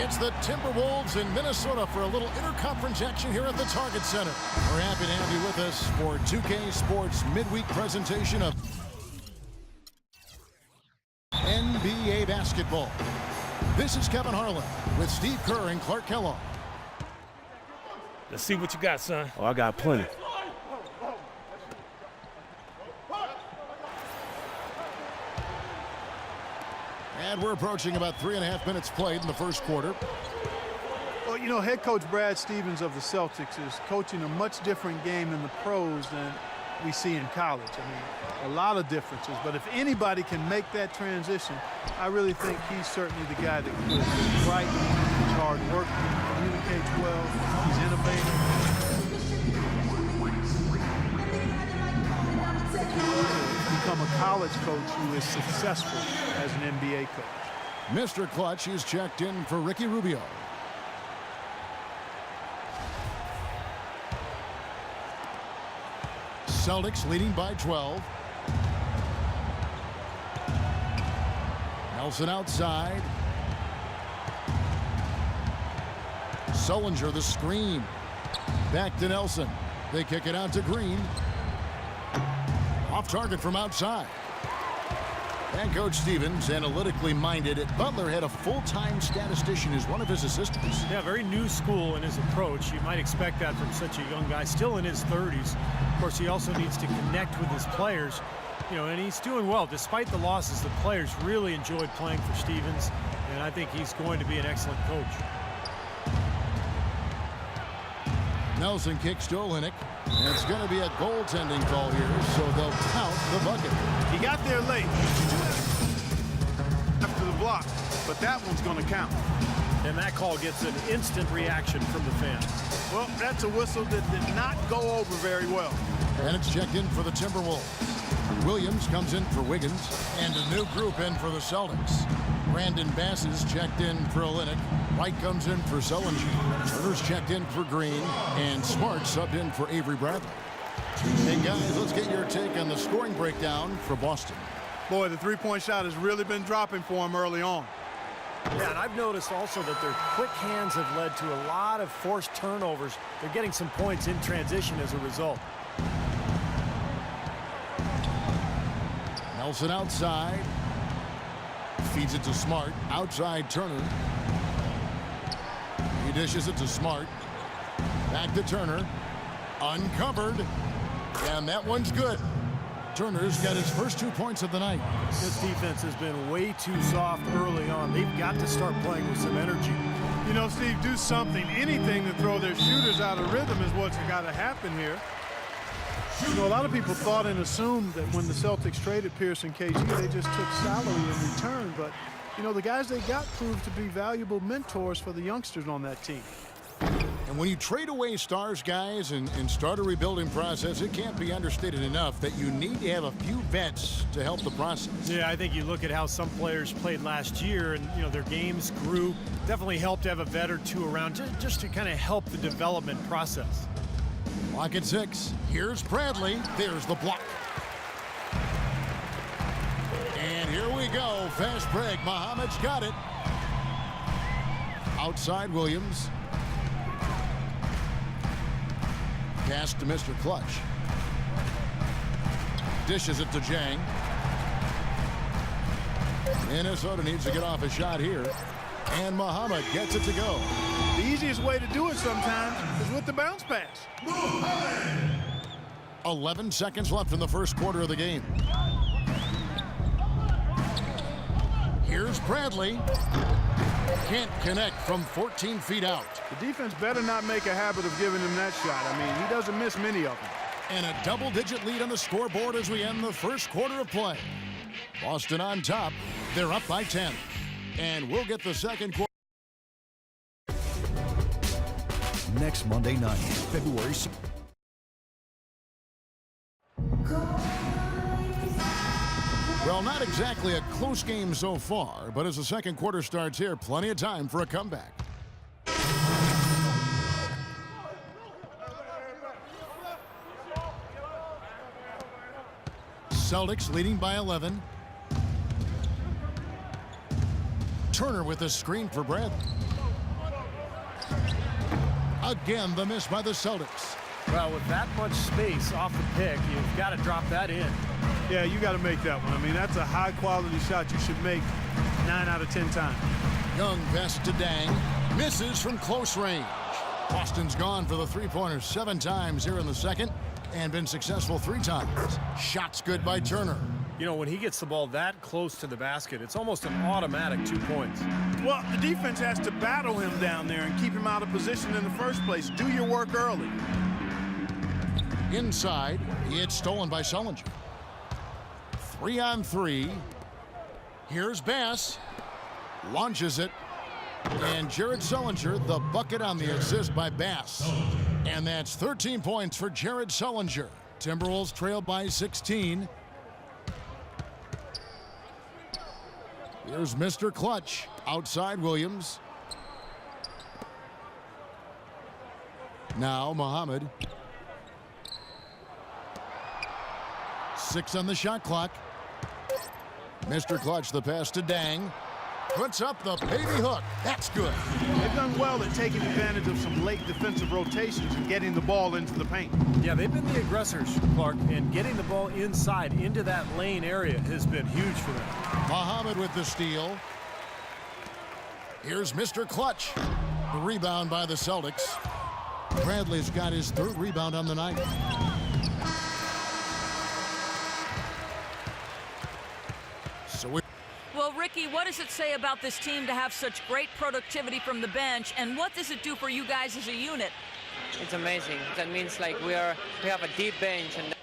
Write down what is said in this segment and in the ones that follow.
It's the Timberwolves in Minnesota for a little interconference action here at the Target Center. We're happy to have you with us for 2K Sports midweek presentation of NBA basketball. This is Kevin Harlan with Steve Kerr and Clark Kellogg. Let's see what you got, son. Oh, I got plenty. And we're approaching about 3.5 minutes played in the first quarter. Well, you know, head coach Brad Stevens of the Celtics is coaching a much different game in the pros than we see in college. I mean, a lot of differences. But if anybody can make that transition, I really think he's certainly the guy that could. He's bright, he's hard work, he communicates well, he's innovative. Become a college coach who is successful as an NBA coach. Mr. Clutch is checked in for Ricky Rubio. Celtics leading by 12. Nelson outside. Sullinger the screen. Back to Nelson. They kick it out to Green. Off target from outside. And Coach Stevens, analytically minded. Butler had a full-time statistician as one of his assistants. Yeah, very new school in his approach. You might expect that from such a young guy, still in his 30s. Of course, he also needs to connect with his players, you know, and he's doing well. Despite the losses, the players really enjoyed playing for Stevens, and I think he's going to be an excellent coach. Nelson kicks to Olynyk. And it's going to be a goaltending call here, so they'll count the bucket. He got there late after the block, but that one's going to count. And that call gets an instant reaction from the fans. Well, that's a whistle that did not go over very well. And it's checked in for the Timberwolves. Williams comes in for Wiggins, and a new group in for the Celtics. Brandon Bass is checked in for Olynyk. White comes in for Sullinger. Turner's checked in for Green, and Smart subbed in for Avery Bradley. Hey guys, let's get your take on the scoring breakdown for Boston. Boy, the three-point shot has really been dropping for him early on. Yeah, and I've noticed also that their quick hands have led to a lot of forced turnovers. They're getting some points in transition as a result. Nelson outside. Feeds it to Smart. Outside Turner. He dishes it to Smart. Back to Turner. Uncovered. And that one's good. Turner's got his first 2 points of the night. This defense has been way too soft early on. They've got to start playing with some energy. You know, Steve, do something, anything to throw their shooters out of rhythm is what's got to happen here. You know, a lot of people thought and assumed that when the Celtics traded Pierce and KG, they just took salary in return. But, you know, the guys they got proved to be valuable mentors for the youngsters on that team. And when you trade away stars, guys, and start a rebuilding process, it can't be understated enough that you need to have a few vets to help the process. Yeah, I think you look at how some players played last year and, you know, their games grew. Definitely helped to have a vet or two around just to kind of help the development process. Clock at 6. Here's Bradley. There's the block. And here we go. Fast break. Muhammad's got it. Outside Williams. Pass to Mr. Clutch. Dishes it to Jang. Minnesota needs to get off a shot here. And Muhammad gets it to go. The easiest way to do it sometimes is with the bounce pass. 11 seconds left in the first quarter of the game. Here's Bradley. Can't connect from 14 feet out. The defense better not make a habit of giving him that shot. I mean, he doesn't miss many of them. And a double-digit lead on the scoreboard as we end the first quarter of play. Boston on top. They're up by 10. And we'll get the second quarter. Next Monday night, February 6th. Well, not exactly a close game so far, but as the second quarter starts here, plenty of time for a comeback. Celtics leading by 11. Turner with a screen for Bradley. Again, the miss by the Celtics. Well, with that much space off the pick, you've got to drop that in. Yeah, you got to make that one. I mean, that's a high-quality shot you should make 9 out of 10 times. Young pass to Dang. Misses from close range. Boston's gone for the three-pointer 7 times here in the second and been successful 3 times. Shots good by Turner. You know, when he gets the ball that close to the basket, it's almost an automatic 2 points. Well, the defense has to battle him down there and keep him out of position in the first place. Do your work early. Inside, it's stolen by Sullinger. 3-on-3. Here's Bass. Launches it. And Jared Sullinger, the bucket on the assist by Bass. And that's 13 points for Jared Sullinger. Timberwolves trail by 16. Here's Mr. Clutch. Outside Williams. Now Muhammad. 6 on the shot clock. Mr. Clutch, the pass to Dang. Puts up the baby hook. That's good. They've done well at taking advantage of some late defensive rotations and getting the ball into the paint. Yeah, they've been the aggressors, Clark, and getting the ball inside into that lane area has been huge for them. Muhammad with the steal. Here's Mr. Clutch. The rebound by the Celtics. Bradley's got his 3rd rebound on the night. Well, Ricky, what does it say about this team to have such great productivity from the bench, and what does it do for you guys as a unit? It's amazing. That means like we have a deep bench. And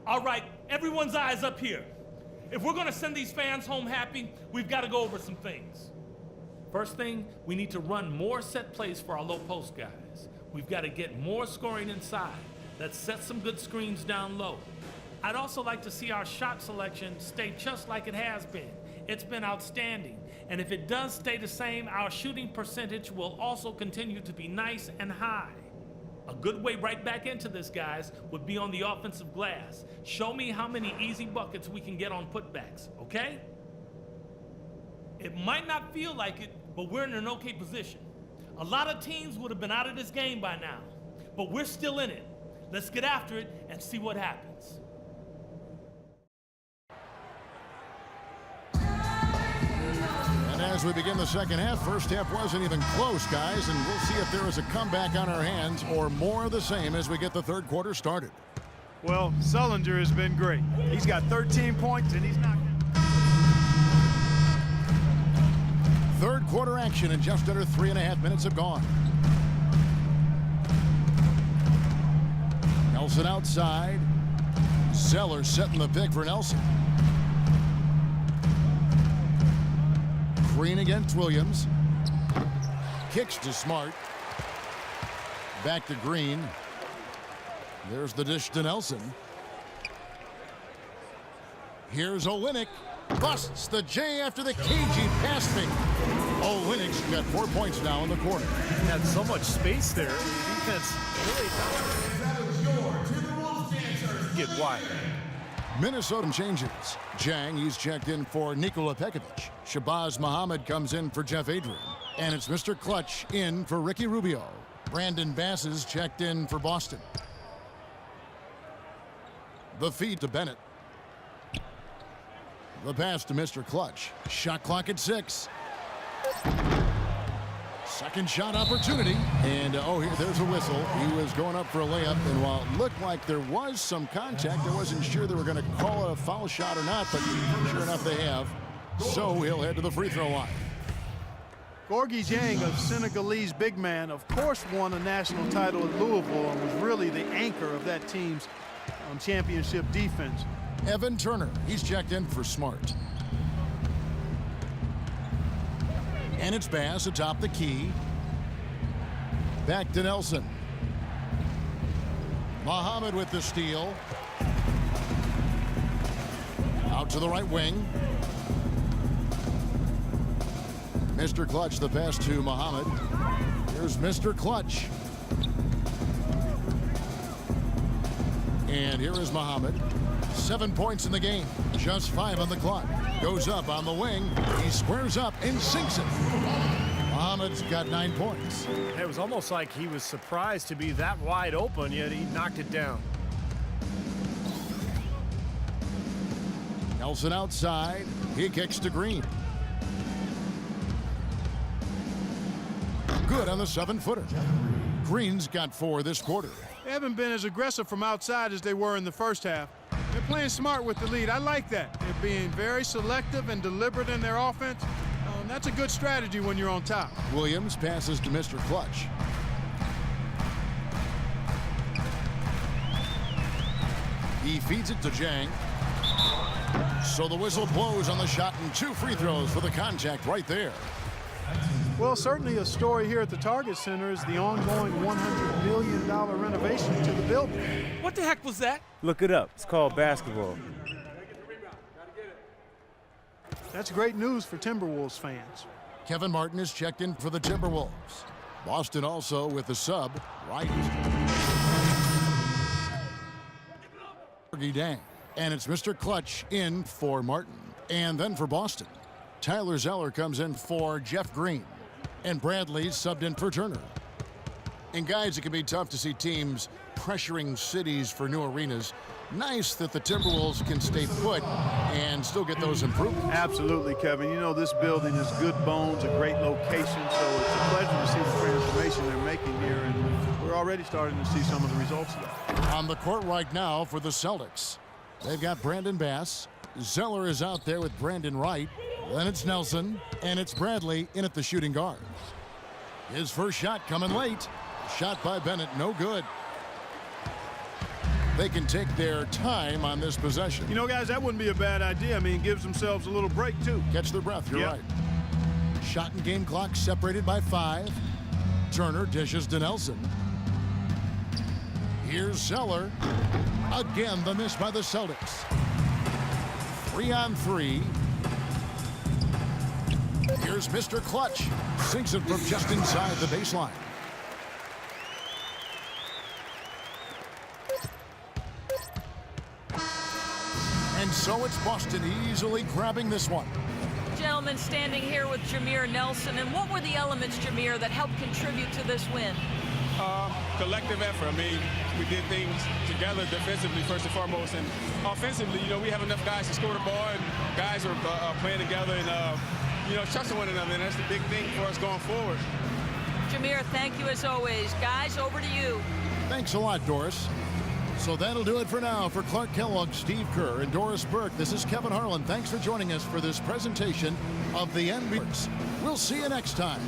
all right, everyone's eyes up here. If we're going to send these fans home happy, we've got to go over some things. First thing, we need to run more set plays for our low post guys. We've got to get more scoring inside. Let's set some good screens down low. I'd also like to see our shot selection stay just like it has been. It's been outstanding. And if it does stay the same, our shooting percentage will also continue to be nice and high. A good way right back into this, guys, would be on the offensive glass. Show me how many easy buckets we can get on putbacks, okay? It might not feel like it, but we're in an okay position. A lot of teams would have been out of this game by now, but we're still in it. Let's get after it and see what happens. And as we begin the second half, first half wasn't even close, guys, and we'll see if there is a comeback on our hands or more of the same as we get the third quarter started. Well, Sullinger has been great. He's got 13 points, and he's not. Third quarter action, and just under 3.5 minutes have gone. Nelson outside. Zeller setting the pick for Nelson. Green against Williams. Kicks to Smart. Back to Green. There's the dish to Nelson. Here's Olynyk. Busts the J after the cagey pass fake. Olynyk's got 4 points now in the quarter. Had so much space there. The defense really get wide. Minnesota changes. Jang, he's checked in for Nikola Pekovic. Shabazz Muhammad comes in for Jeff Adrian. And it's Mr. Clutch in for Ricky Rubio. Brandon Bass is checked in for Boston. The feed to Bennett. The pass to Mr. Clutch. Shot clock at 6. Second shot opportunity. And, there's a whistle. He was going up for a layup. And while it looked like there was some contact, I wasn't sure they were going to call it a foul shot or not. But sure enough, they have. So he'll head to the free throw line. Gorgui Dieng, a Senegalese big man, of course won a national title at Louisville and was really the anchor of that team's championship defense. Evan Turner, he's checked in for Smart. And it's Bass atop the key. Back to Nelson. Muhammad with the steal. Out to the right wing. Mr. Clutch, the pass to Muhammad. Here's Mr. Clutch. And here is Muhammad. 7 points in the game. Just 5 on the clock. Goes up on the wing. He squares up and sinks it. Muhammad's got 9 points. It was almost like he was surprised to be that wide open, yet he knocked it down. Nelson outside. He kicks to Green. Good on the 7-footer. Green's got 4 this quarter. They haven't been as aggressive from outside as they were in the first half. They're playing smart with the lead. I like that. They're being very selective and deliberate in their offense. That's a good strategy when you're on top. Williams passes to Mr. Clutch. He feeds it to Jang. So the whistle blows on the shot and 2 free throws for the contact right there. Well, certainly a story here at the Target Center is the ongoing $100 million renovation to the building. What the heck was that? Look it up. It's called basketball. That's great news for Timberwolves fans. Kevin Martin is checked in for the Timberwolves. Boston also with the sub, right. Dang. And it's Mr. Clutch in for Martin. And then for Boston, Tyler Zeller comes in for Jeff Green. And Bradley subbed in for Turner. And guys, it can be tough to see teams pressuring cities for new arenas. Nice that the Timberwolves can stay put and still get those improvements. Absolutely, Kevin. You know, this building is good bones, a great location, so it's a pleasure to see the transformation they're making here, and we're already starting to see some of the results of that. On the court right now for the Celtics, they've got Brandon Bass. Zeller is out there with Brandon Wright. Then it's Nelson, and it's Bradley in at the shooting guard. His first shot coming late. Shot by Bennett, no good. They can take their time on this possession. You know, guys, that wouldn't be a bad idea. I mean, it gives themselves a little break, too. Catch their breath, you're right. Shot and game clock separated by 5. Turner dishes to Nelson. Here's Zeller. Again, the miss by the Celtics. 3-on-3. Here's Mr. Clutch. Sinks it from just inside the baseline. And so it's Boston easily grabbing this one. Gentlemen, standing here with Jameer Nelson, and what were the elements, Jameer, that helped contribute to this win? Collective effort. I mean, we did things together defensively first and foremost, and offensively, you know, we have enough guys to score the ball, and guys are playing together and, you know, trusting one another, and that's the big thing for us going forward. Jameer, thank you as always. Guys, over to you. Thanks a lot, Doris. So that'll do it for now. For Clark Kellogg, Steve Kerr, and Doris Burke, this is Kevin Harlan. Thanks for joining us for this presentation of the NBA. We'll see you next time.